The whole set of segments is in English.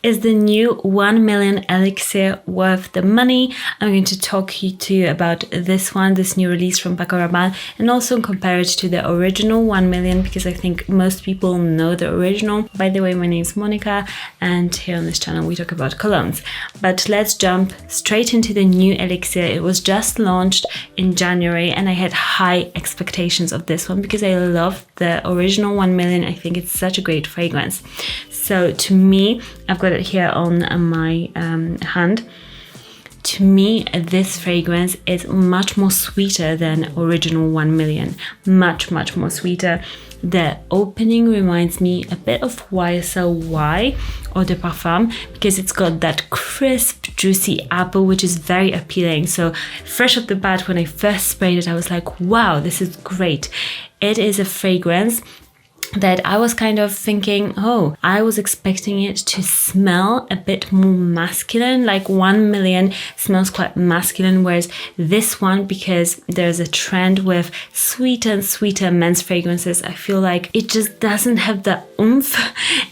Is the new 1 million elixir worth the money? I'm going to talk to you about this new release from PACO Rabanne, and also compare it to the original 1 million, because I think most people know the original. By the way, my name is Monica, and here on this channel we talk about colognes. But let's jump straight into the new elixir. It was just launched in January, and I had high expectations of this one because I love the original 1 million. I think it's such a great fragrance. So to me, I've got it here on my hand. To me, this fragrance is much more sweeter than original 1 million. Much more sweeter. The opening reminds me a bit of YSL Eau de Parfum, because it's got that crisp, juicy apple, which is very appealing. So fresh off the bat, when I first sprayed it, I was like, wow, this is great. It is a fragrance that I was kind of thinking, oh, I was expecting it to smell a bit more masculine. Like 1 million smells quite masculine, whereas this one, because there's a trend with sweeter and sweeter men's fragrances, I feel like it just doesn't have the oomph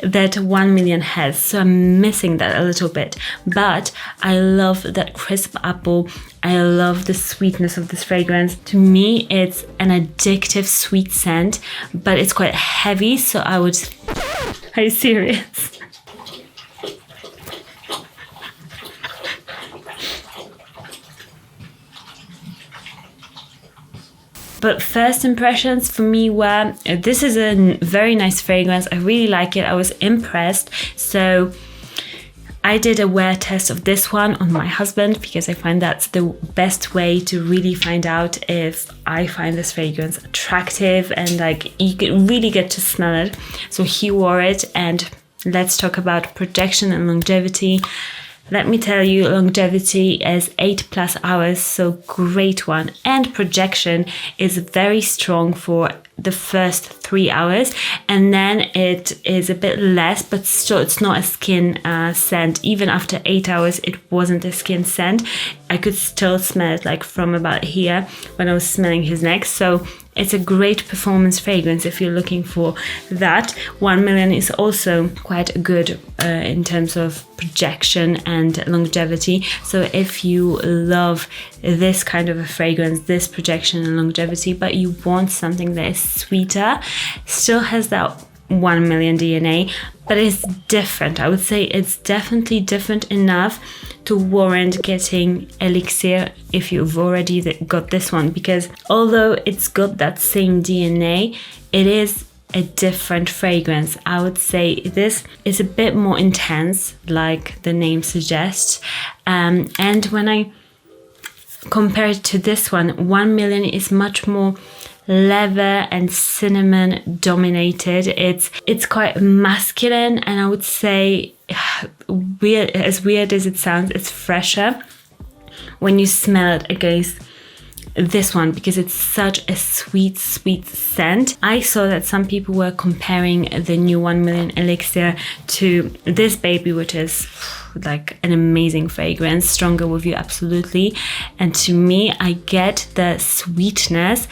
that 1 million has. So I'm missing that a little bit. But I love that crisp apple. I love the sweetness of this fragrance. To me, it's an addictive sweet scent, but it's quite heavy, so I would... Are you serious? But first impressions for me were, this is a very nice fragrance. I really like it. I was impressed. So I did a wear test of this one on my husband, because I find that's the best way to really find out if I find this fragrance attractive, and like you can really get to smell it. So he wore it, and let's talk about projection and longevity. Let me tell you, longevity is 8+ hours, so great one. And projection is very strong for the first 3 hours, and then it is a bit less, but still it's not a skin scent. Even after 8 hours, it wasn't a skin scent. I could still smell it like from about here when I was smelling his neck. So it's a great performance fragrance if you're looking for that. 1 million is also quite good in terms of projection and longevity. So if you love this kind of a fragrance, this projection and longevity, but you want something that is sweeter, still has that 1 million DNA, but it's different. I would say it's definitely different enough to warrant getting elixir if you've already got this one, because although it's got that same DNA, it is a different fragrance. I would say this is a bit more intense, like the name suggests, and when I compare it to this one, 1 million is much more leather and cinnamon dominated. It's quite masculine, and I would say, as weird as it sounds, it's fresher when you smell it against this one, because it's such a sweet scent. I saw that some people were comparing the new 1 million elixir to this baby, which is like an amazing fragrance, stronger with you, absolutely. And to me, I get the sweetness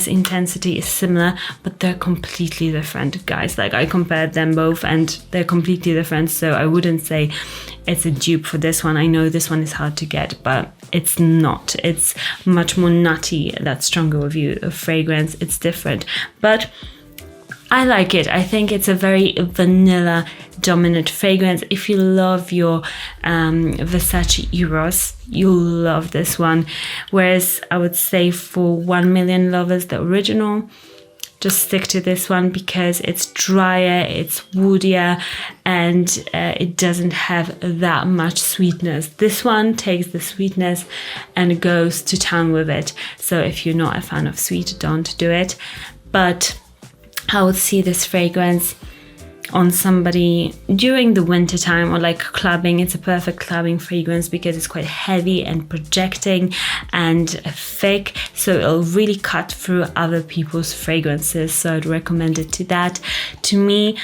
intensity is similar, but they're completely different, guys. Like I compared them both and they're completely different, so I wouldn't say it's a dupe for this one. I know this one is hard to get, but it's not. It's much more nutty, that stronger with you fragrance. It's different, but I like it. I think it's a very vanilla dominant fragrance. If you love your Versace Eros, you'll love this one. Whereas I would say for 1 million lovers, the original, just stick to this one, because it's drier, it's woodier, and it doesn't have that much sweetness. This one takes the sweetness and goes to town with it. So if you're not a fan of sweet, don't do it. But I would see this fragrance on somebody during the winter time, or like clubbing. It's a perfect clubbing fragrance because it's quite heavy and projecting and thick, so it'll really cut through other people's fragrances. So I'd recommend it to that. To me,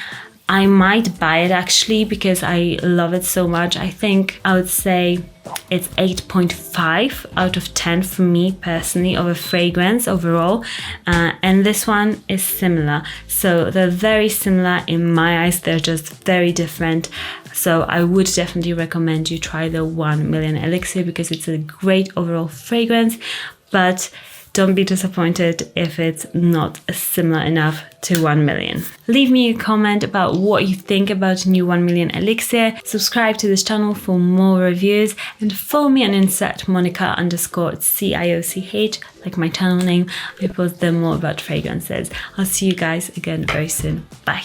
I might buy it actually because I love it so much. I think I would say it's 8.5 out of 10 for me personally of a fragrance overall, and this one is similar. So they're very similar in my eyes, they're just very different. So I would definitely recommend you try the 1 Million Elixir because it's a great overall fragrance, but don't be disappointed if it's not similar enough to 1 Million. Leave me a comment about what you think about new 1 Million Elixir. Subscribe to this channel for more reviews and follow me on Insta at Monica_CIOCH, like my channel name. I post there more about fragrances. I'll see you guys again very soon. Bye.